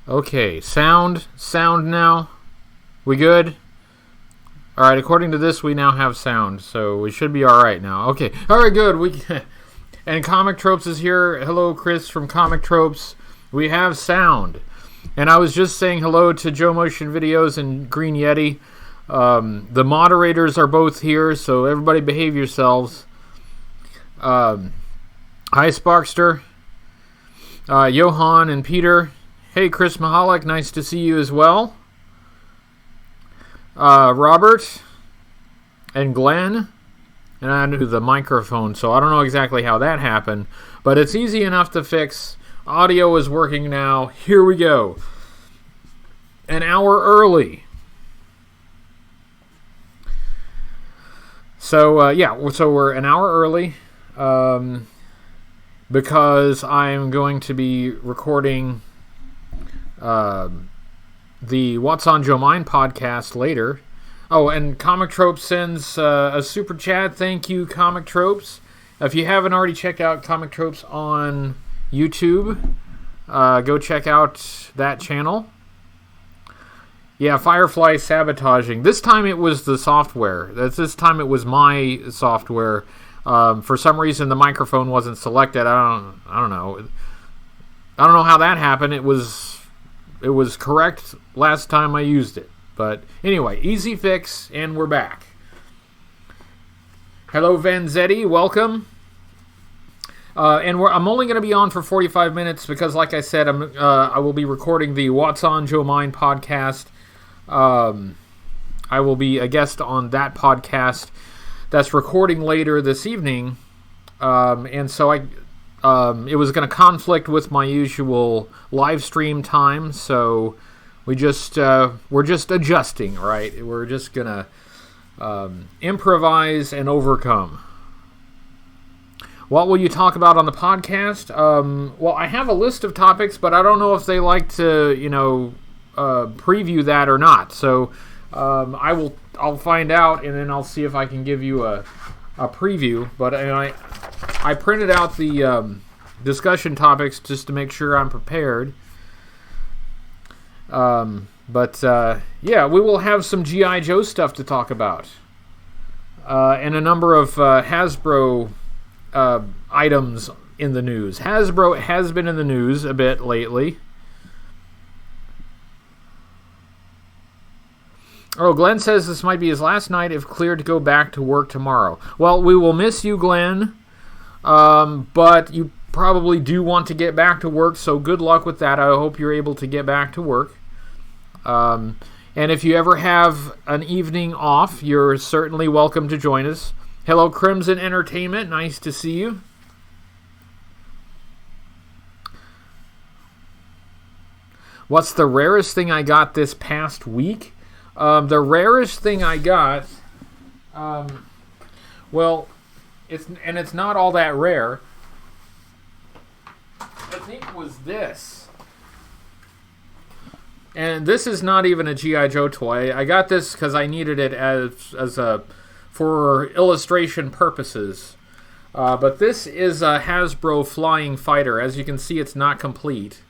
Okay, sound now. We good? All right, according to this, we now have sound, so we should be all right now. Okay, all right, good. And Comic Tropes is here. Hello, Chris from Comic Tropes. We have sound. And I was just saying hello to Joe Motion Videos and Green Yeti. The moderators are both here, so everybody behave yourselves. Hi, Sparkster. Johan and Peter. Hey, Chris Mahalik, nice to see you as well. Robert and Glenn. And I knew the microphone, so I don't know exactly how that happened. But it's easy enough to fix. Audio is working now. Here we go. An hour early. So, so we're an hour early. Because I'm going to be recording the What's on Joe Mind podcast later. Oh, and Comic Tropes sends a super chat. Thank you, Comic Tropes. If you haven't already checked out Comic Tropes on YouTube, go check out that channel. Yeah, Firefly sabotaging. This time it was the software. This time it was my software. For some reason the microphone wasn't selected. I don't know. I don't know how that happened. It was correct last time I used it. But anyway, easy fix, and we're back. Hello, Vanzetti. Welcome. I'm only going to be on for 45 minutes because, like I said, I will be recording the What's on Joe Mind podcast. I will be a guest on that podcast that's recording later this evening. And so it was going to conflict with my usual live stream time, so we're just adjusting, right? We're just going to improvise and overcome. What will you talk about on the podcast? Well, I have a list of topics, but I don't know if they like to, preview that or not. So I'll find out, and then I'll see if I can give you a preview. But I printed out the discussion topics just to make sure I'm prepared. We will have some G.I. Joe stuff to talk about, and a number of Hasbro items in the news. Hasbro has been in the news a bit lately. Oh, Glenn says this might be his last night if cleared to go back to work tomorrow. Well, we will miss you, Glenn, but you probably do want to get back to work, so good luck with that. I hope you're able to get back to work. And if you ever have an evening off, you're certainly welcome to join us. Hello, Crimson Entertainment. Nice to see you. What's the rarest thing I got this past week? The rarest thing I got, it's not all that rare. I think was this. And this is not even a G.I. Joe toy. I got this because I needed it for illustration purposes. But this is a Hasbro Flying Fighter. As you can see, it's not complete.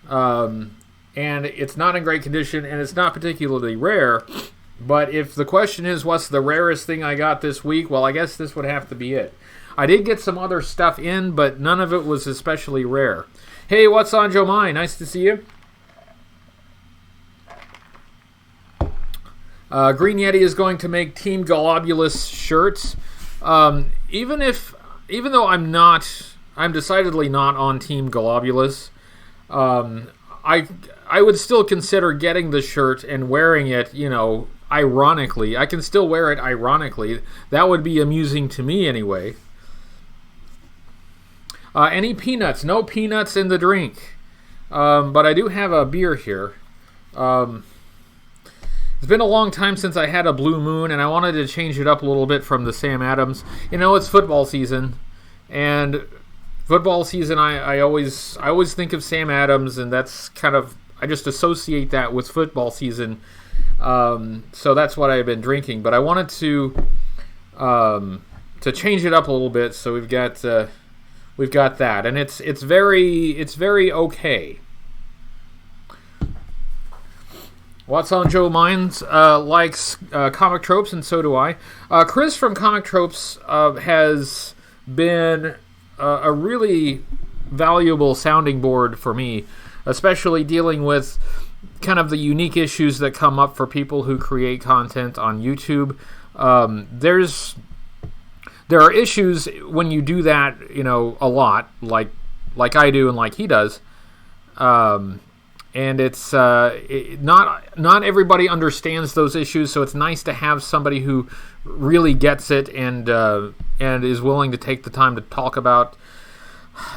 And it's not in great condition, and it's not particularly rare. But if the question is, what's the rarest thing I got this week? Well, I guess this would have to be it. I did get some other stuff in, but none of it was especially rare. Hey, what's on Joe Mind? Nice to see you. Green Yeti is going to make Team Globulus shirts. Even though I'm decidedly not on Team Globulus. I would still consider getting the shirt and wearing it, ironically. I can still wear it ironically. That would be amusing to me anyway. Any peanuts? No peanuts in the drink. But I do have a beer here. It's been a long time since I had a Blue Moon, and I wanted to change it up a little bit from the Sam Adams. It's football season, and football season, I always think of Sam Adams, and that's kind of, I just associate that with football season. So that's what I've been drinking. But I wanted to change it up a little bit. So we've got that, and it's very okay. What's on Joe Mines likes comic tropes, and so do I. Chris from Comic Tropes has been a really valuable sounding board for me, especially dealing with kind of the unique issues that come up for people who create content on YouTube. There are issues when you do that, a lot, like I do and like he does. And it's not everybody understands those issues, so it's nice to have somebody who really gets it and is willing to take the time to talk about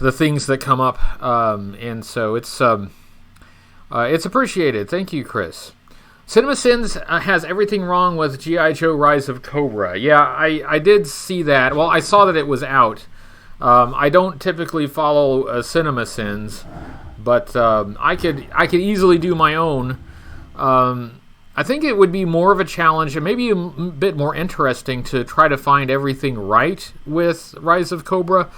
the things that come up. And so it's appreciated. Thank you, Chris. CinemaSins has everything wrong with G.I. Joe Rise of Cobra. Yeah, I did see that. Well, I saw that it was out. I don't typically follow CinemaSins, but I could easily do my own. I think it would be more of a challenge and maybe a bit more interesting to try to find everything right with Rise of Cobra,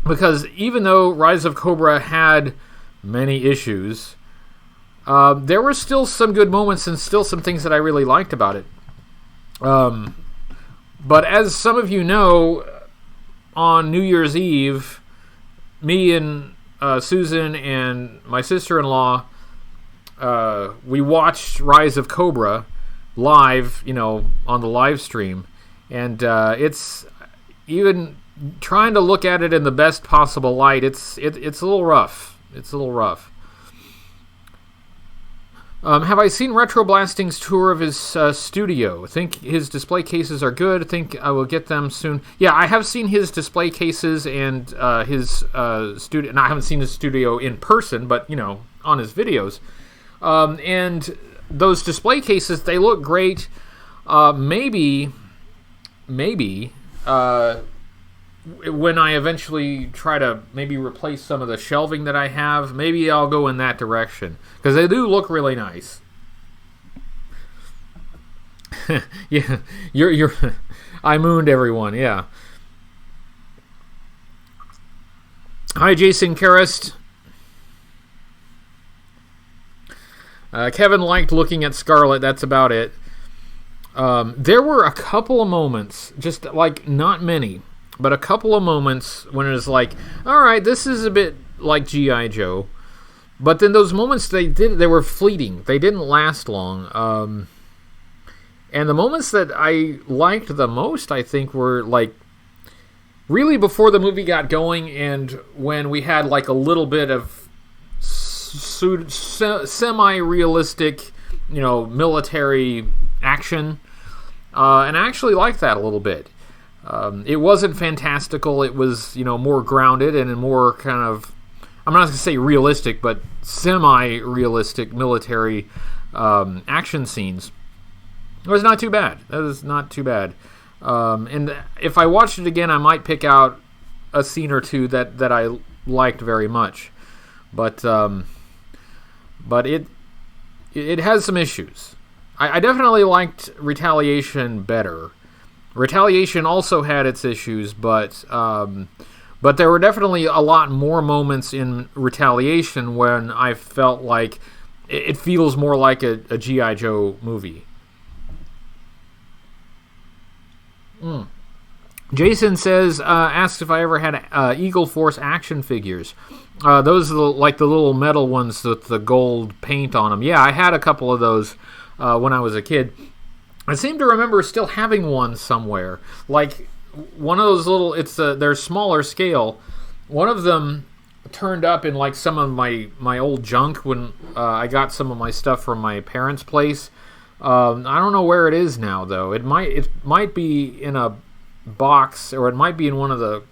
because even though Rise of Cobra had many issues, there were still some good moments and still some things that I really liked about it. But as some of you know, on New Year's Eve, me and Susan and my sister-in-law, we watched Rise of Cobra live, on the live stream. And it's even trying to look at it in the best possible light. It's a little rough. It's a little rough. Have I seen Retro Blasting's tour of his studio? Think his display cases are good. Think I will get them soon. Yeah, I have seen his display cases and his studio. And I haven't seen his studio in person, but, on his videos. And those display cases, they look great. Maybe, when I eventually try to maybe replace some of the shelving that I have, maybe I'll go in that direction, because they do look really nice. Yeah, you're I mooned everyone. Yeah. Hi, Jason Karist. Kevin liked looking at Scarlet. That's about it. There were a couple of moments, just like not many, but a couple of moments when it was like, all right, this is a bit like G.I. Joe. But then those moments, they were fleeting. They didn't last long. And the moments that I liked the most, I think, were like really before the movie got going and when we had like a little bit of semi-realistic, military action. And I actually liked that a little bit. It wasn't fantastical. It was, more grounded and more kind of, I'm not going to say realistic, but semi-realistic military action scenes. It was not too bad. That is not too bad. And if I watched it again, I might pick out a scene or two that I liked very much. But it has some issues. I definitely liked Retaliation better. Retaliation also had its issues, but there were definitely a lot more moments in Retaliation when I felt like it feels more like a G.I. Joe movie. Jason says, asks if I ever had Eagle Force action figures. Those are like the little metal ones with the gold paint on them. Yeah, I had a couple of those when I was a kid. I seem to remember still having one somewhere. Like one of those little, they're smaller scale. One of them turned up in like some of my old junk when I got some of my stuff from my parents' place. I don't know where it is now though. It might be in a box, or it might be in one of the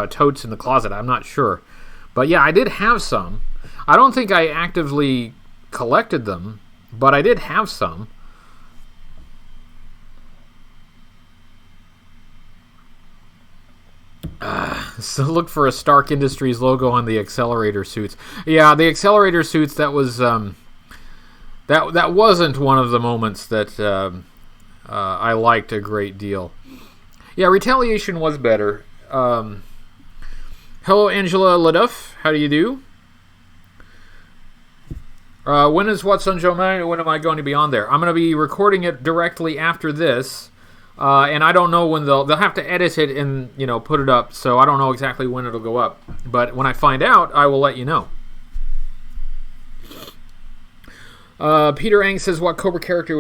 totes in the closet. I'm not sure. But yeah, I did have some. I don't think I actively collected them, but I did have some. So look for a Stark Industries logo on the accelerator suits. Yeah, the accelerator suits, that was that wasn't one of the moments that I liked a great deal. Yeah, Retaliation was better. Hello, Angela Leduff. How do you do? When is What's on Joe May? When am I going to be on there? I'm going to be recording it directly after this, and I don't know when they'll have to edit it and put it up. So I don't know exactly when it'll go up. But when I find out, I will let you know. Peter Ang says, "What Cobra character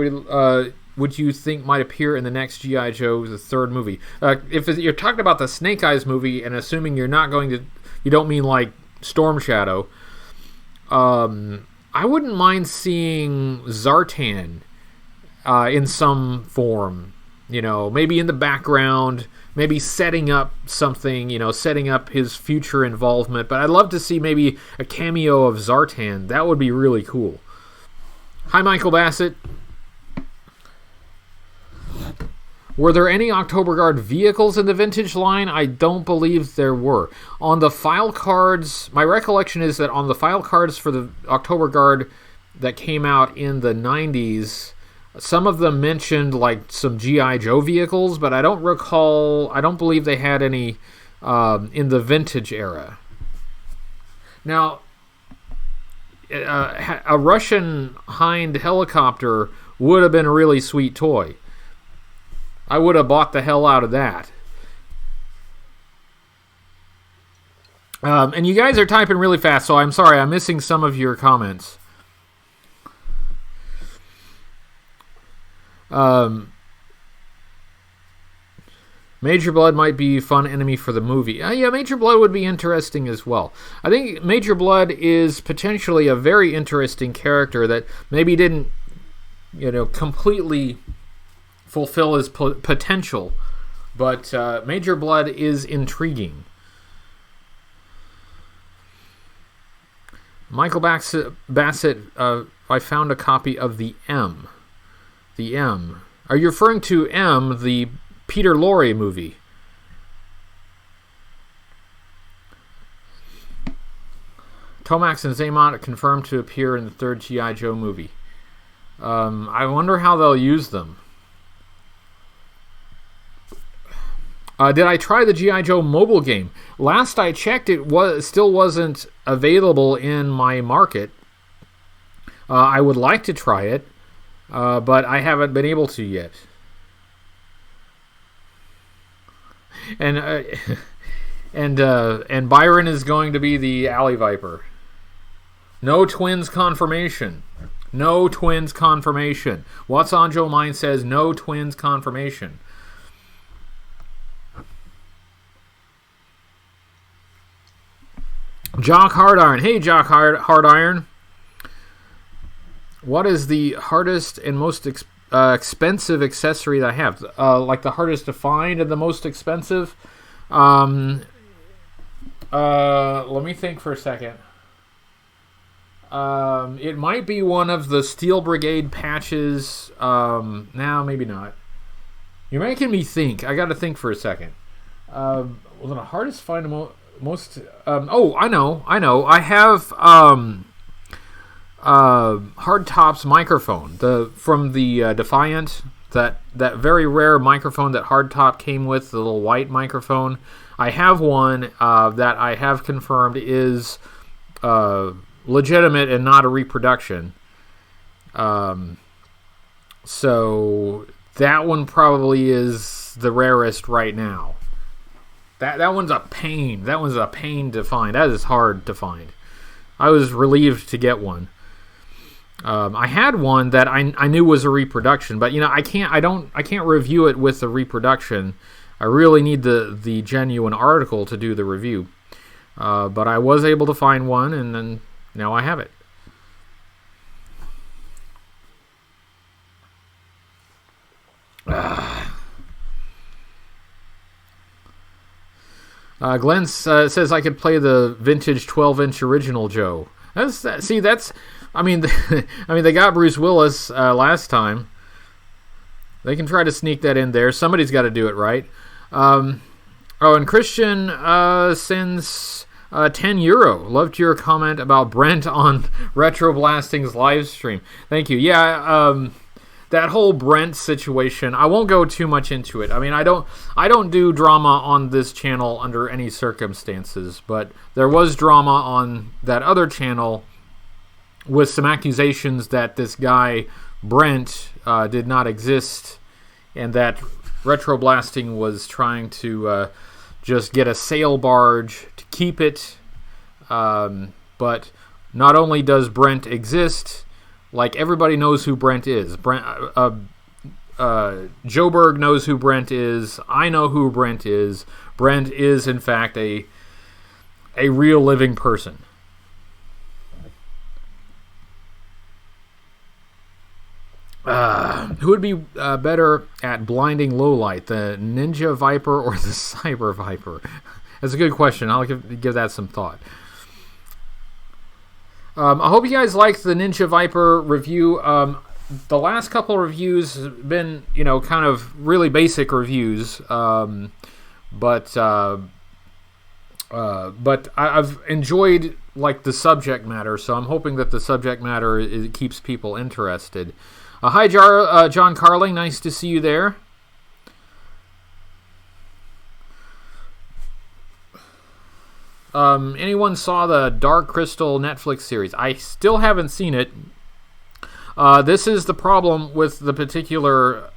would you think might appear in the next G.I. Joe, the third movie?" If you're talking about the Snake Eyes movie, and assuming you don't mean like Storm Shadow. I wouldn't mind seeing Zartan in some form, maybe in the background, maybe setting up something, setting up his future involvement. But I'd love to see maybe a cameo of Zartan. That would be really cool. Hi, Michael Bassett. Were there any October Guard vehicles in the vintage line? I don't believe there were. On the file cards, my recollection is that on the file cards for the October Guard that came out in the 90s, some of them mentioned like some G.I. Joe vehicles, but I don't believe they had any in the vintage era. Now, a Russian Hind helicopter would have been a really sweet toy. I would have bought the hell out of that. And you guys are typing really fast, so I'm sorry, I'm missing some of your comments. Major Blood might be a fun enemy for the movie. Yeah, Major Blood would be interesting as well. I think Major Blood is potentially a very interesting character that maybe didn't, completely fulfill his potential, but Major Blood is intriguing. Michael Bassett, I found a copy of the M. The M. Are you referring to M, the Peter Lorre movie? Tomax and Zaymont confirmed to appear in the third G.I. Joe movie. I wonder how they'll use them. Did I try the G.I. Joe mobile game? Last I checked, it still wasn't available in my market. I would like to try it, but I haven't been able to yet. And Byron is going to be the Alley Viper. No twins confirmation. No twins confirmation. What's on Joe Mind says no twins confirmation. Jock Hardiron. Hey, Jock Hardiron. What is the hardest and most expensive accessory that I have? Like the hardest to find and the most expensive? Let me think for a second. It might be one of the Steel Brigade patches. No, maybe not. You're making me think. I got to think for a second. Well, the hardest to find most. I know. I have Hard Top's microphone. From the Defiant. That very rare microphone that Hard Top came with, the little white microphone. I have one that I have confirmed is legitimate and not a reproduction. So that one probably is the rarest right now. That one's a pain. That one's a pain to find. That is hard to find. I was relieved to get one. I had one that I knew was a reproduction, but I can't review it with the reproduction. I really need the genuine article to do the review. But I was able to find one, and then now I have it. Glenn says I could play the vintage 12-inch original Joe. They got Bruce Willis last time. They can try to sneak that in there. Somebody's got to do it, right? And Christian sends €10. Loved your comment about Brent on Retro Blasting's live stream. Thank you. Yeah, that whole Brent situation, I won't go too much into it. I don't do drama on this channel under any circumstances, but there was drama on that other channel with some accusations that this guy Brent did not exist, and that Retroblasting was trying to just get a sail barge to keep it. But not only does Brent exist, like, everybody knows who Brent is. Joburg knows who Brent is. I know who Brent is. Brent is, in fact, a real living person. Who would be better at blinding low light, the Ninja Viper or the Cyber Viper? That's a good question. I'll give that some thought. I hope you guys liked the Ninja Viper review. The last couple of reviews have been, kind of really basic reviews, but I've enjoyed, like, the subject matter, so I'm hoping that the subject matter keeps people interested. Hi, John Carling. Nice to see you there. Anyone saw the Dark Crystal Netflix series? I still haven't seen it. This is the problem with the particular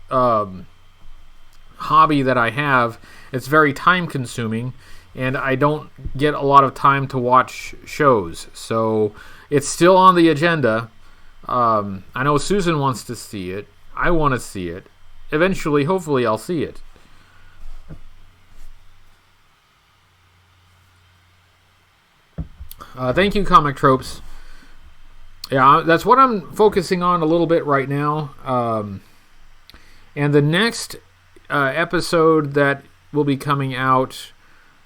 hobby that I have. It's very time-consuming, and I don't get a lot of time to watch shows. So it's still on the agenda. I know Susan wants to see it. I want to see it. Eventually, hopefully, I'll see it. Thank you, Comic Tropes. Yeah, that's what I'm focusing on a little bit right now. And the next episode that will be coming out...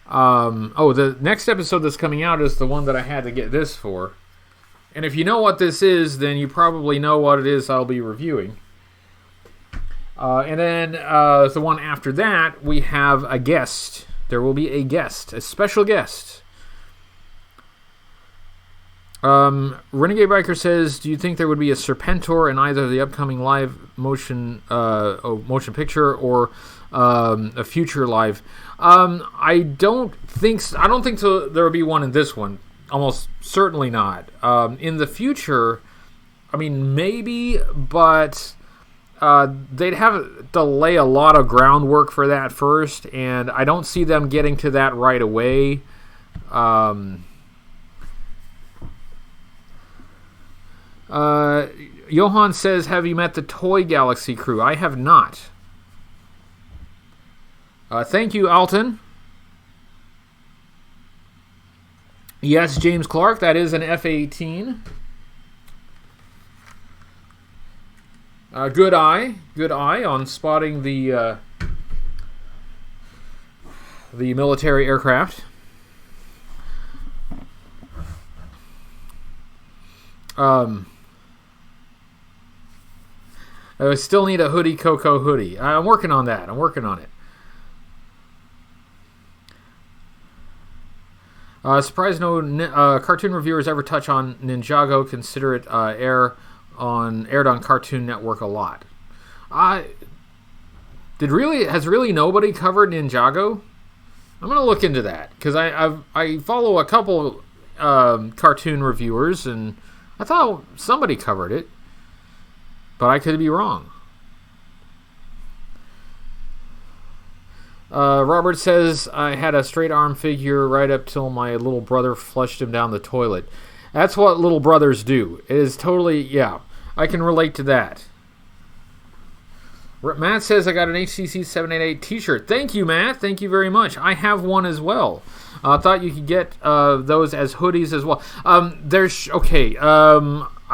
the next episode that's coming out is the one that I had to get this for. And if you know what this is, then you probably know what it is I'll be reviewing. And then the one after that, we have a guest. There will be a guest, a special guest. Renegade Biker says, do you think there would be a Serpentor in either the upcoming live motion picture or a future live? I don't think so. I don't think so. There will be one in this one. Almost certainly not. In the future, I mean, maybe, but they'd have to lay a lot of groundwork for that first, and I don't see them getting to that right away. Johan says, have you met the Toy Galaxy crew? I have not. Thank you, Alton. Yes, James Clark, that is an F-18. Good eye on spotting the military aircraft. I still need a Hoodie Coco hoodie. I'm working on that. I'm working on it. Surprised no cartoon reviewers ever touch on Ninjago. Consider it aired on Cartoon Network a lot. Has really nobody covered Ninjago? I'm gonna look into that because I follow a couple cartoon reviewers and I thought somebody covered it, but I could be wrong. Robert says, I had a straight arm figure right up till my little brother flushed him down the toilet. That's what little brothers do. It is totally, yeah, I can relate to that. Matt says, I got an HCC788 t-shirt. Thank you, Matt. Thank you very much. I have one as well. I thought you could get those as hoodies as well. I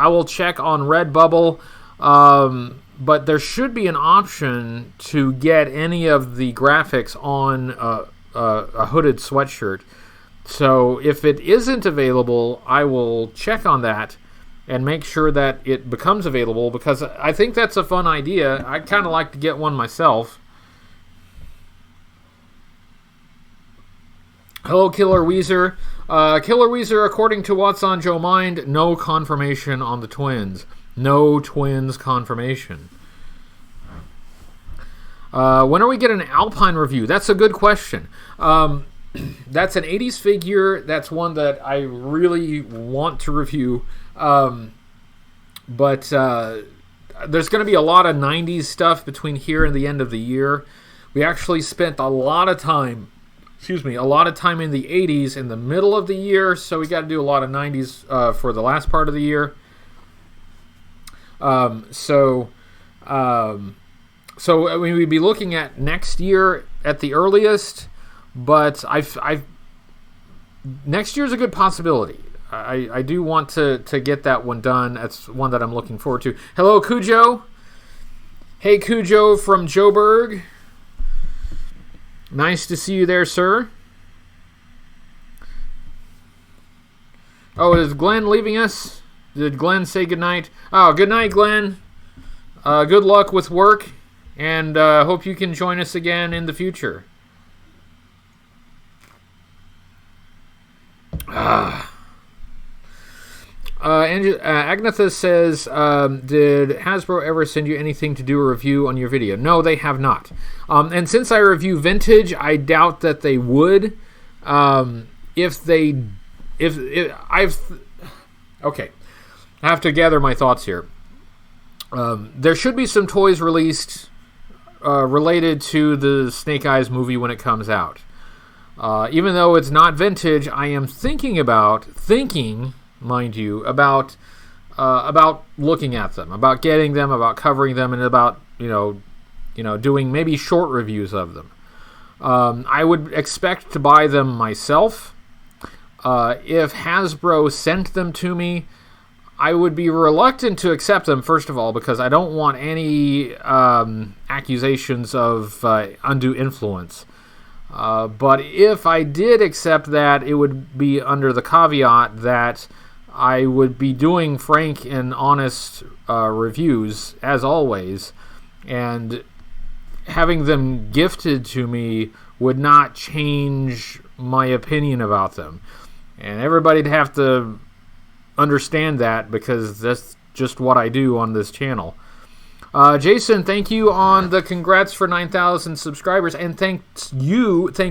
will check on Redbubble. But there should be an option to get any of the graphics on a hooded sweatshirt. So if it isn't available, I will check on that and make sure that it becomes available, because I think that's a fun idea. I'd kind of like to get one myself. Hello, Killer Weezer. Killer Weezer, according to What's on Joe Mind, no confirmation on the twins. No twins confirmation. When are we getting an Alpine review? That's a good question. that's an 80s figure. That's one that I really want to review. But there's going to be a lot of 90s stuff between here and the end of the year. We actually spent a lot of time in the 80s in the middle of the year, so we got to do a lot of 90s for the last part of the year. So we'd be looking at next year at the earliest, but next year's a good possibility. I do want to get that one done. That's one that I'm looking forward to. Hello, Cujo. Hey, Cujo from Joburg. Nice to see you there, sir. Oh, is Glenn leaving us? Did Glenn say goodnight? Oh, good night, Glenn. Good luck with work, and hope you can join us again in the future. Agnetha says, did Hasbro ever send you anything to do a review on your video? No, they have not. And since I review vintage, I doubt that they would. Okay. I have to gather my thoughts here. There should be some toys released related to the Snake Eyes movie when it comes out. Even though it's not vintage, I am thinking, mind you, about looking at them, about getting them, about covering them, and about doing maybe short reviews of them. I would expect to buy them myself. If Hasbro sent them to me, I would be reluctant to accept them, first of all, because I don't want any accusations of undue influence. But if I did accept that, it would be under the caveat that I would be doing frank and honest reviews, as always, and having them gifted to me would not change my opinion about them. And everybody'd have to understand that, because that's just what I do on this channel. Jason, thank you on the congrats for 9,000 subscribers, and thank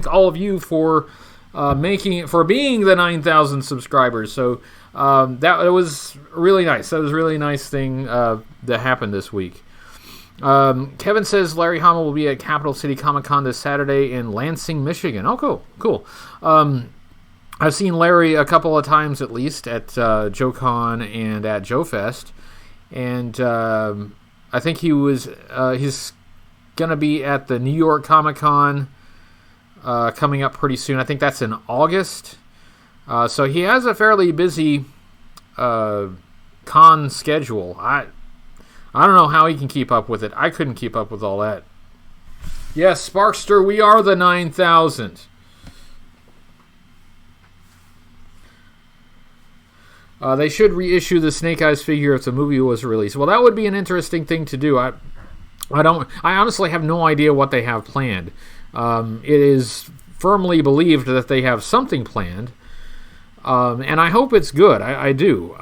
all of you for being the 9,000 subscribers. So that was really nice. That was a really nice thing that happened this week. Kevin says Larry Hama will be at Capital City Comic Con this Saturday in Lansing, Michigan. Oh, cool. I've seen Larry a couple of times at least at JoeCon and at JoeFest, and I think he's gonna be at the New York Comic Con coming up pretty soon. I think that's in August. So he has a fairly busy con schedule. I don't know how he can keep up with it. I couldn't keep up with all that. Yes, Sparkster, we are the 9,000. They should reissue the Snake Eyes figure if the movie was released. Well, that would be an interesting thing to do. I honestly have no idea what they have planned. It is firmly believed that they have something planned, and I hope it's good. I do.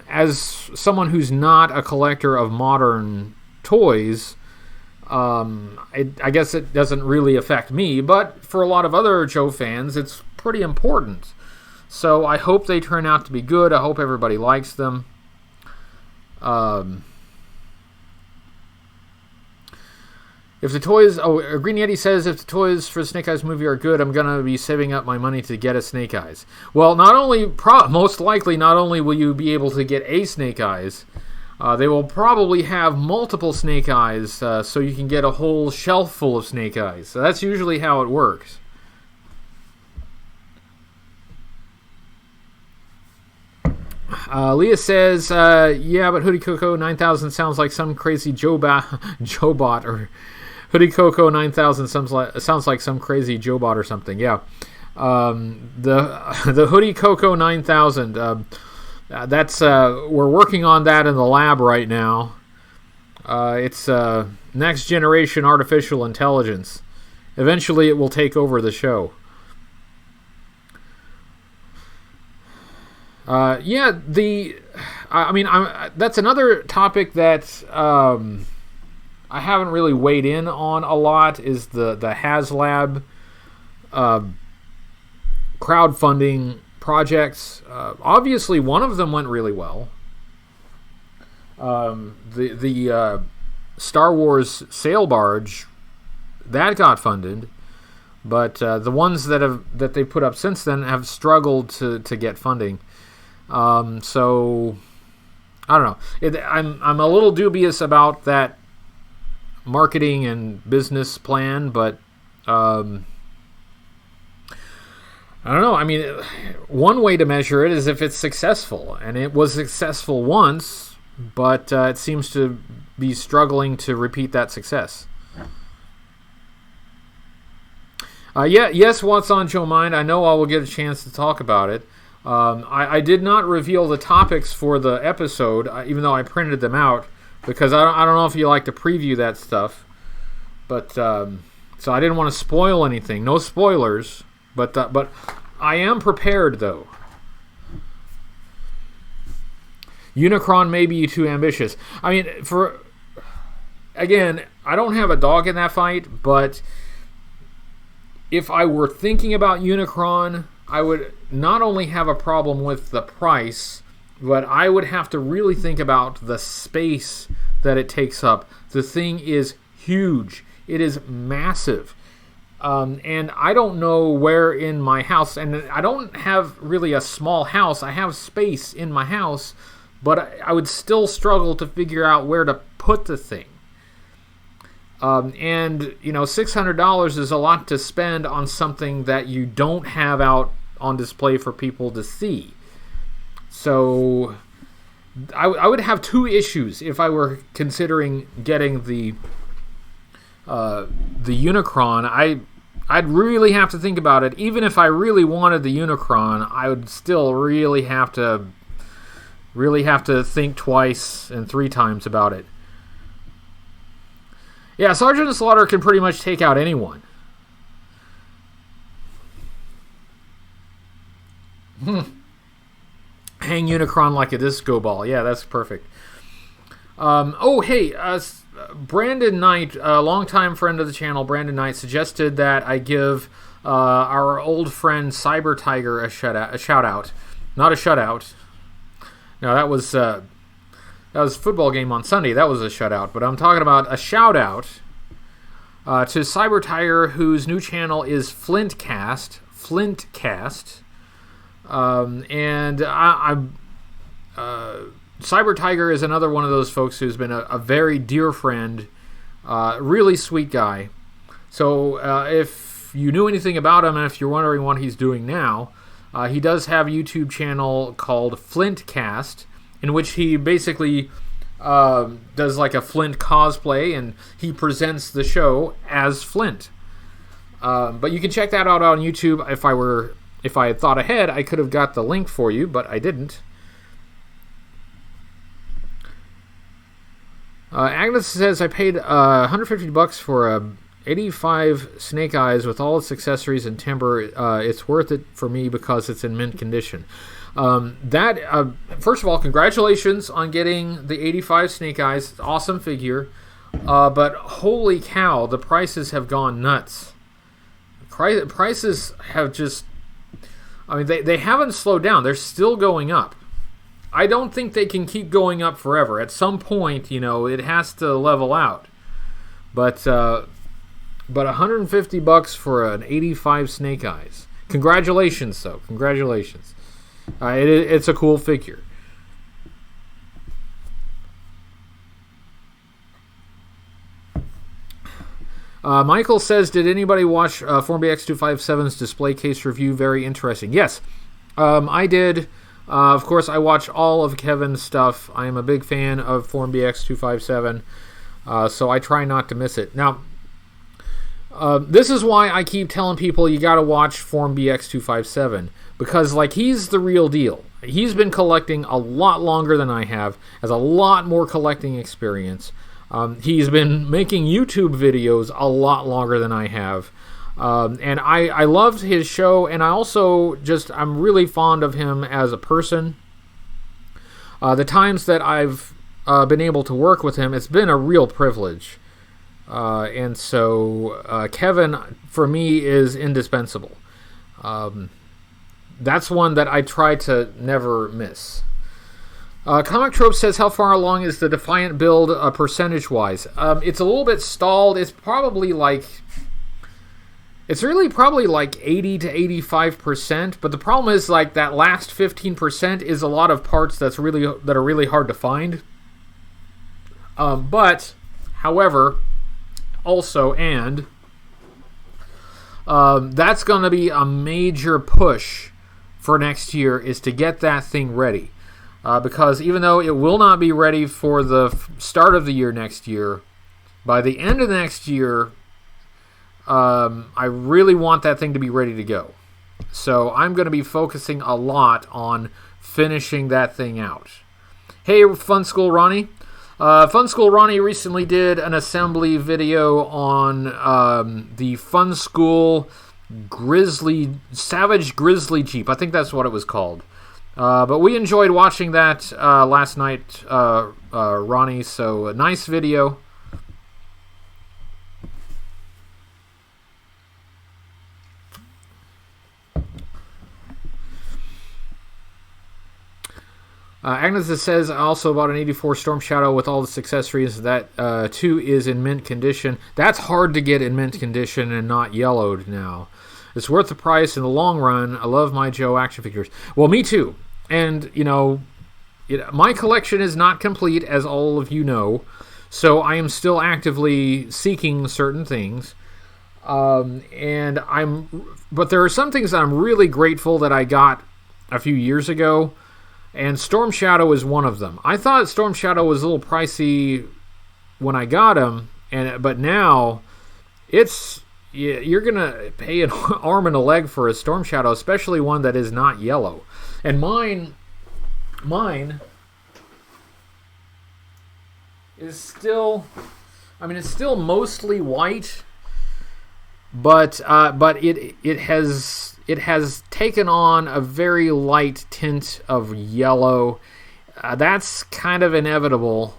As someone who's not a collector of modern toys, I guess it doesn't really affect me, but for a lot of other Joe fans, it's pretty important. So I hope they turn out to be good. I hope everybody likes them. If the toys... Green Yeti says, if the toys for the Snake Eyes movie are good, I'm going to be saving up my money to get a Snake Eyes. Well, most likely, not only will you be able to get a Snake Eyes, they will probably have multiple Snake Eyes, so you can get a whole shelf full of Snake Eyes. So that's usually how it works. Leah says, yeah, but Hoodie Coco 9000 sounds like some crazy Joe-bot, or Hoodie Coco 9000 sounds like some crazy Joe-bot or something. Yeah, the Hoodie Coco 9000. That's we're working on that in the lab right now. It's next generation artificial intelligence. Eventually, it will take over the show. That's another topic that I haven't really weighed in on a lot, is the HasLab crowdfunding projects. Obviously, one of them went really well. The Star Wars sail barge, that got funded, but the ones that they put up since then have struggled to get funding. So I don't know. I'm a little dubious about that marketing and business plan, but I don't know. I mean, one way to measure it is if it's successful, and it was successful once, but it seems to be struggling to repeat that success. Yes, what's on Joe Mind? I know I will get a chance to talk about it. I did not reveal the topics for the episode, even though I printed them out, because I don't know if you like to preview that stuff. But so I didn't want to spoil anything. No spoilers. But I am prepared, though. Unicron may be too ambitious. I mean, again, I don't have a dog in that fight, but if I were thinking about Unicron, I would not only have a problem with the price, but I would have to really think about the space that it takes up. The thing is huge. It is massive. And I don't know where in my house, and I don't have really a small house. I have space in my house, but I would still struggle to figure out where to put the thing. And, you know, $600 is a lot to spend on something that you don't have out on display for people to see. So I would have two issues if I were considering getting the Unicron. I'd really have to think about it. Even if I really wanted the Unicron, I would still really have to think twice and three times about it. Yeah, Sergeant Slaughter can pretty much take out anyone. Hang Unicron like a disco ball. Yeah, that's perfect. Brandon Knight, a longtime friend of the channel, Brandon Knight, suggested that I give our old friend Cyber Tiger a shout out. Not a shutout. No, that was a football game on Sunday. That was a shutout. But I'm talking about a shout out to Cyber Tiger, whose new channel is Flintcast. Cyber Tiger is another one of those folks who's been a very dear friend, really sweet guy. So if you knew anything about him, and if you're wondering what he's doing now, he does have a YouTube channel called Flintcast, in which he basically does like a Flint cosplay, and he presents the show as Flint. But you can check that out on YouTube. If I had thought ahead, I could have got the link for you, but I didn't. Agnes says, I paid $150 for a 85 Snake Eyes with all its accessories and timber. It's worth it for me because it's in mint condition. First of all, congratulations on getting the 85 Snake Eyes. Awesome figure. But holy cow, the prices have gone nuts. Prices have just... I mean, they haven't slowed down. They're still going up. I don't think they can keep going up forever. At some point, you know, it has to level out. But $150 for an 85 Snake Eyes. Congratulations, though. Congratulations. It's a cool figure. Michael says, did anybody watch Formby X257's display case review? Very interesting. Yes, I did. Of course, I watch all of Kevin's stuff. I am a big fan of Formby X257, so I try not to miss it. Now, this is why I keep telling people you got to watch Formby X257, because like he's the real deal. He's been collecting a lot longer than I have, has a lot more collecting experience. He's been making YouTube videos a lot longer than I have. And I loved his show, and I also I'm really fond of him as a person. The times that I've been able to work with him, it's been a real privilege. And so Kevin, for me, is indispensable. that's one that I try to never miss. Comic Trope says, how far along is the Defiant build percentage-wise? It's a little bit stalled. It's probably like... It's really probably like 80 to 85%, but the problem is like that last 15% is a lot of parts that are really hard to find. But, however, also, and that's going to be a major push for next year, is to get that thing ready. Because even though it will not be ready for the start of the year next year, by the end of next year, I really want that thing to be ready to go. So I'm going to be focusing a lot on finishing that thing out. Hey, Fun School Ronnie. Fun School Ronnie recently did an assembly video on the Fun School Savage Grizzly Jeep. I think that's what it was called. But we enjoyed watching that last night, Ronnie. So a nice video. Agnes says, I also bought an 84 Storm Shadow with all the accessories. That too is in mint condition. That's hard to get in mint condition and not yellowed now. It's worth the price in the long run. I love my Joe action figures. Well, me too. And, my collection is not complete, as all of you know. So I am still actively seeking certain things. But there are some things that I'm really grateful that I got a few years ago. And Storm Shadow is one of them. I thought Storm Shadow was a little pricey when I got him, but now you're gonna pay an arm and a leg for a Storm Shadow, especially one that is not yellow. And mine is still, it's still mostly white, but it has taken on a very light tint of yellow. That's kind of inevitable.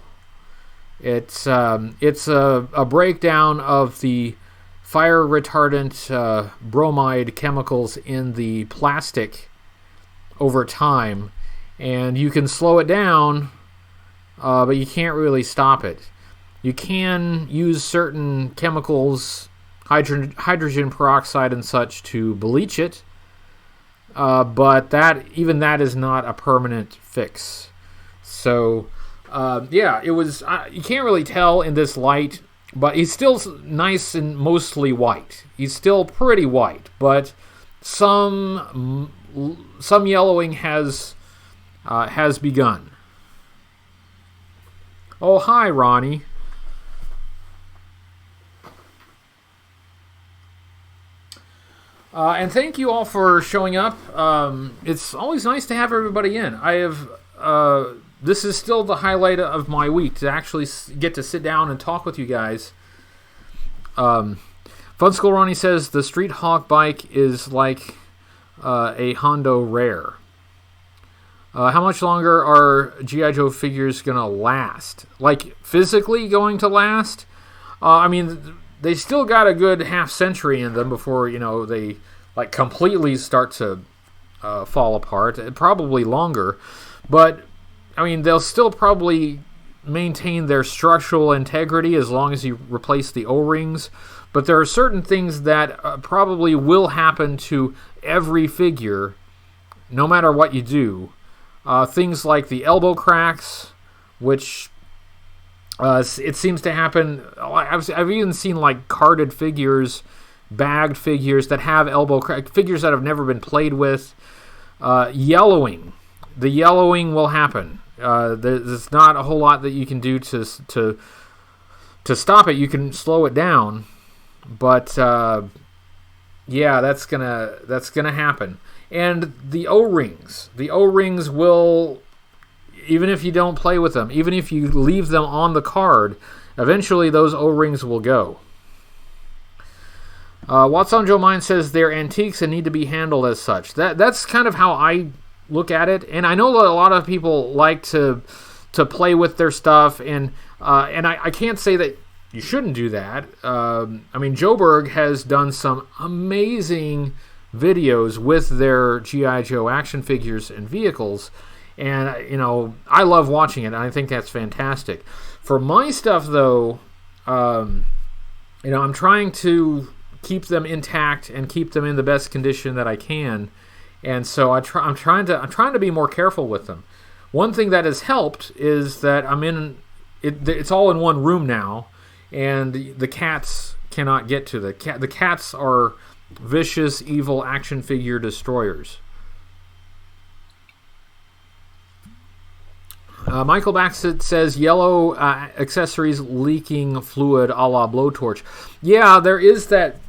It's a breakdown of the fire retardant bromide chemicals in the plastic over time, and you can slow it down, but you can't really stop it. You can use certain chemicals, hydrogen peroxide and such, to bleach it, but that is not a permanent fix. So it was, you can't really tell in this light, but he's still nice and mostly white. He's still pretty white, but some yellowing has begun. Oh, hi, Ronnie. And thank you all for showing up. It's always nice to have everybody in. This is still the highlight of my week, to actually get to sit down and talk with you guys. Fun School Ronnie says the Street Hawk bike is like a Hondo Rare. How much longer are G.I. Joe figures going to last? Like, physically going to last? They still got a good half-century in them before, they completely start to fall apart. Probably longer. But, they'll still probably maintain their structural integrity as long as you replace the O-rings. But there are certain things that probably will happen to every figure, no matter what you do. Things like the elbow cracks, which it seems to happen. I've even seen carded figures, bagged figures that have elbow crack, figures that have never been played with. Yellowing. The yellowing will happen. There's not a whole lot that you can do to stop it. You can slow it down, but that's gonna happen. And the O-rings will, even if you don't play with them, even if you leave them on the card, eventually those O-rings will go. What's on Joe Mine says they're antiques and need to be handled as such. That's kind of how I look at it, and I know that a lot of people like to play with their stuff, and I can't say that you shouldn't do that. Joe Berg has done some amazing videos with their G.I. Joe action figures and vehicles. And, I love watching it, and I think that's fantastic. For my stuff, though, I'm trying to keep them intact and keep them in the best condition that I can. And so I'm trying to be more careful with them. One thing that has helped is that it's all in one room now, and the cats cannot get to the cats are vicious, evil action figure destroyers. Michael Baxter says yellow accessories leaking fluid a la blowtorch. Yeah, there is that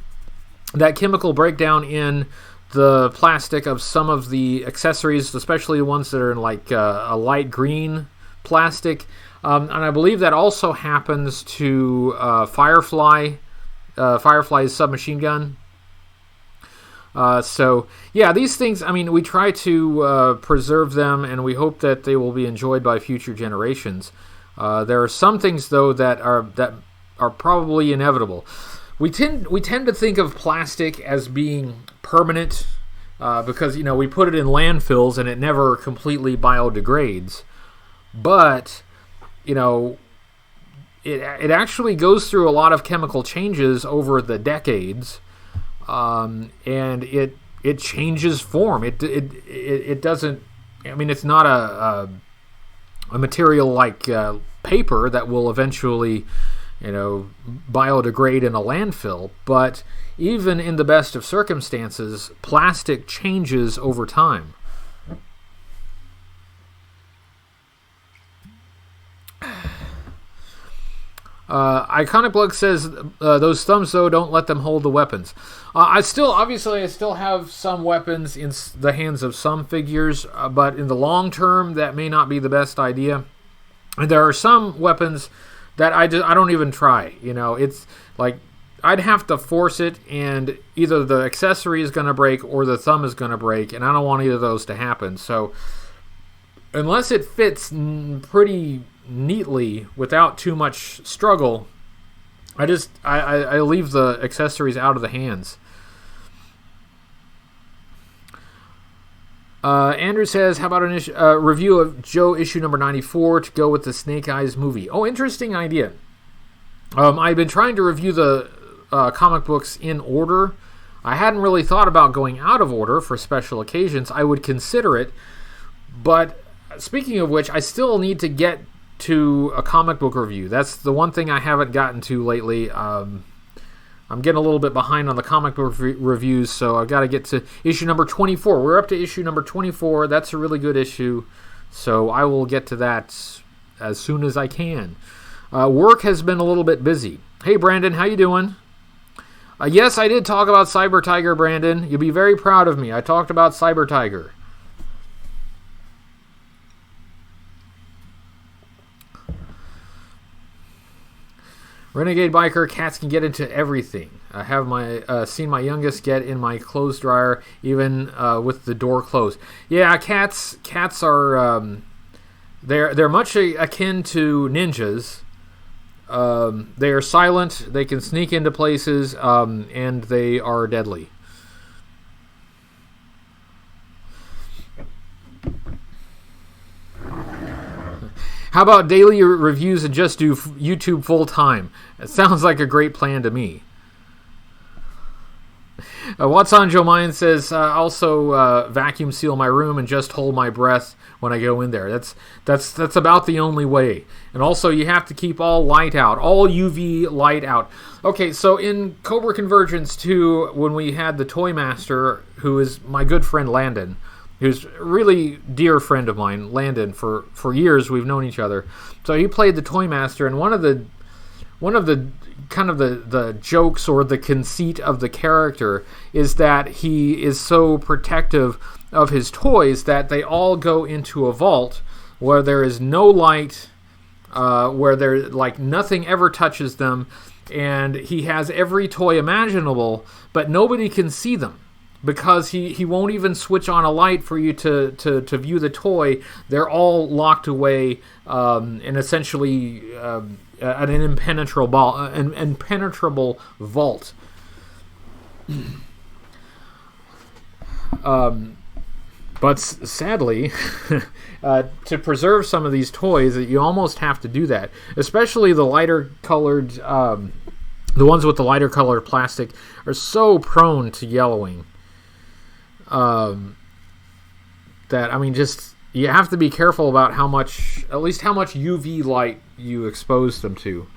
chemical breakdown in the plastic of some of the accessories, especially the ones that are in like a light green plastic. And I believe that also happens to Firefly's submachine gun. So, yeah, these things, we try to preserve them, and we hope that they will be enjoyed by future generations. There are some things, though, that are probably inevitable. We tend to think of plastic as being permanent because, we put it in landfills and it never completely biodegrades. But, it actually goes through a lot of chemical changes over the decades. And it changes form. It doesn't. It's not a material like paper that will eventually, biodegrade in a landfill. But even in the best of circumstances, plastic changes over time. Iconic Bloke says those thumbs though, don't let them hold the weapons. I still have some weapons in the hands of some figures, but in the long term that may not be the best idea. And there are some weapons that I don't even try. It's like I'd have to force it, and either the accessory is going to break or the thumb is going to break, and I don't want either of those to happen. So unless it fits pretty neatly without too much struggle, I leave the accessories out of the hands. Andrew says, how about a review of Joe issue number 94 to go with the Snake Eyes movie? Oh, interesting idea. I've been trying to review the comic books in order. I hadn't really thought about going out of order for special occasions. I would consider it, but speaking of which, I still need to get to a comic book review. That's the one thing I haven't gotten to lately. I'm getting a little bit behind on the comic book reviews, so I've got to get to issue number 24. We're up to issue number 24. That's a really good issue, so I will get to that as soon as I can. Work has been a little bit busy. Hey, Brandon, how you doing? Yes, I did talk about Cyber Tiger, Brandon. You'll be very proud of me. I talked about Cyber Tiger. Renegade Biker, cats can get into everything. I have seen my youngest get in my clothes dryer, even with the door closed. Yeah, cats are they're much akin to ninjas. They are silent. They can sneak into places, and they are deadly. How about daily reviews and just do YouTube full time? It sounds like a great plan to me. What's on Joe Mine says, also vacuum seal my room and just hold my breath when I go in there. That's about the only way. And also you have to keep all light out, all UV light out. Okay, so in Cobra Convergence 2, when we had the Toy Master, who is my good friend Landon, who's a really dear friend of mine, Landon, for years we've known each other. So he played the Toy Master, and one of the kind of the jokes or the conceit of the character is that he is so protective of his toys that they all go into a vault where there is no light, where there like nothing ever touches them, and he has every toy imaginable, but nobody can see them. Because he won't even switch on a light for you to view the toy. They're all locked away and essentially at an impenetrable vault. But sadly, to preserve some of these toys, you almost have to do that. Especially the lighter colored, the ones with the lighter colored plastic are so prone to yellowing. That, I mean, just, you have to be careful about at least how much UV light you expose them to.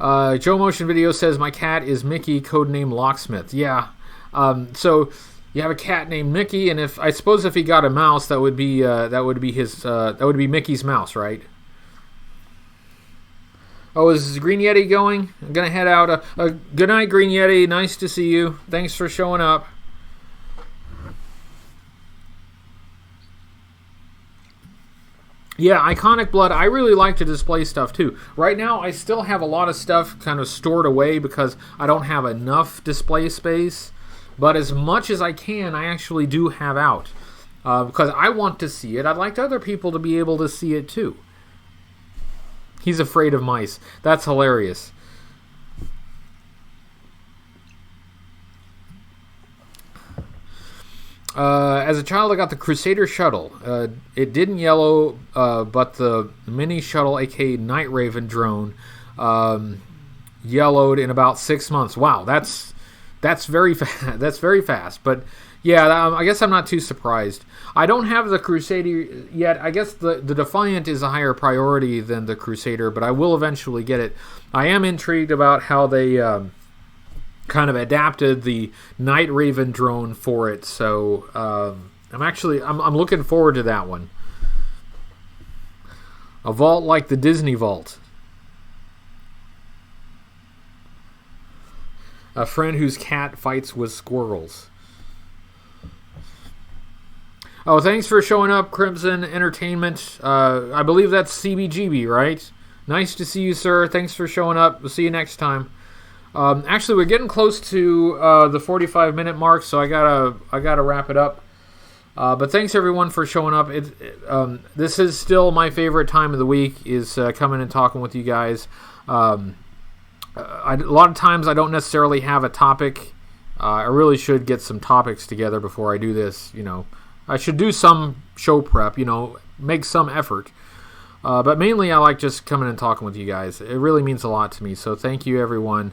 Joe Motion Video says, my cat is Mickey, codename Locksmith. Yeah. So you have a cat named Mickey, and I suppose if he got a mouse, that would be Mickey's mouse, right? Oh, is Green Yeti going? I'm gonna head out. Good night, Green Yeti. Nice to see you. Thanks for showing up. Yeah, Iconic Blood, I really like to display stuff too. Right now, I still have a lot of stuff kind of stored away because I don't have enough display space. But as much as I can, I actually do have out. Because I want to see it. I'd like other people to be able to see it too. He's afraid of mice. That's hilarious. As a child, I got the Crusader shuttle. It didn't yellow, but the mini shuttle, aka Night Raven drone, yellowed in about 6 months. Wow, that's very fast. That's very fast. But yeah, I guess I'm not too surprised. I don't have the Crusader yet. I guess the Defiant is a higher priority than the Crusader, but I will eventually get it. I am intrigued about how they kind of adapted the Night Raven drone for it, so I'm looking forward to that one. A vault like the Disney vault. A friend whose cat fights with squirrels. Oh, thanks for showing up, Crimson Entertainment. I believe that's CBGB, right? Nice to see you, sir. Thanks for showing up. We'll see you next time. Actually, we're getting close to the 45-minute mark, so I gotta wrap it up. But thanks everyone for showing up. This is still my favorite time of the week, is coming and talking with you guys. A lot of times I don't necessarily have a topic. I really should get some topics together before I do this. I should do some show prep. Make some effort. But mainly I like just coming and talking with you guys. It really means a lot to me. So thank you everyone.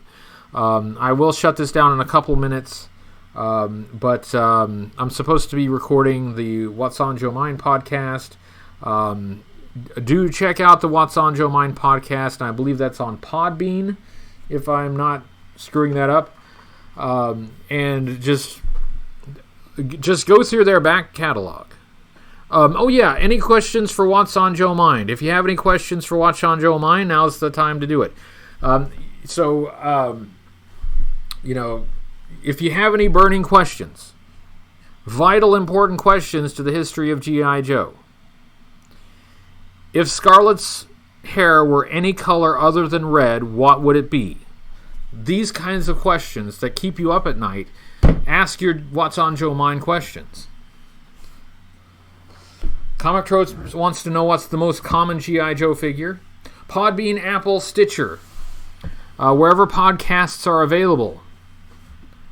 I will shut this down in a couple minutes, but I'm supposed to be recording the What's on Joe Mind podcast. Do check out the What's on Joe Mind podcast, and I believe that's on Podbean, if I'm not screwing that up. And just go through their back catalog. Oh yeah, any questions for What's on Joe Mind? If you have any questions for What's on Joe Mind, now's the time to do it. If you have any burning questions, vital important questions to the history of G.I. Joe. If Scarlett's hair were any color other than red, what would it be? These kinds of questions that keep you up at night, ask your What's on Joe Mind questions. Comic Trots wants to know what's the most common G.I. Joe figure. Podbean, Apple, Stitcher. Wherever podcasts are available.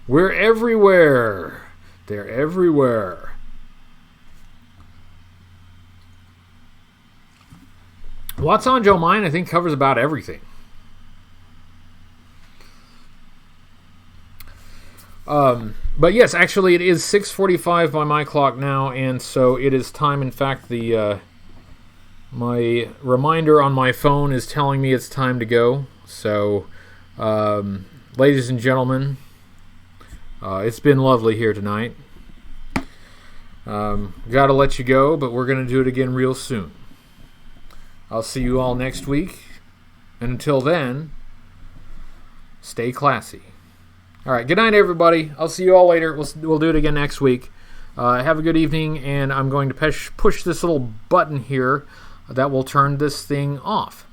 We're everywhere. They're everywhere. What's on Joe Mind, I think, covers about everything. But yes, actually, it is 6:45 by my clock now, and so it is time. In fact, my reminder on my phone is telling me it's time to go. So, ladies and gentlemen, it's been lovely here tonight. Gotta let you go, but we're gonna do it again real soon. I'll see you all next week, and until then, stay classy. All right, good night, everybody. I'll see you all later. We'll do it again next week. Have a good evening, and I'm going to push this little button here that will turn this thing off.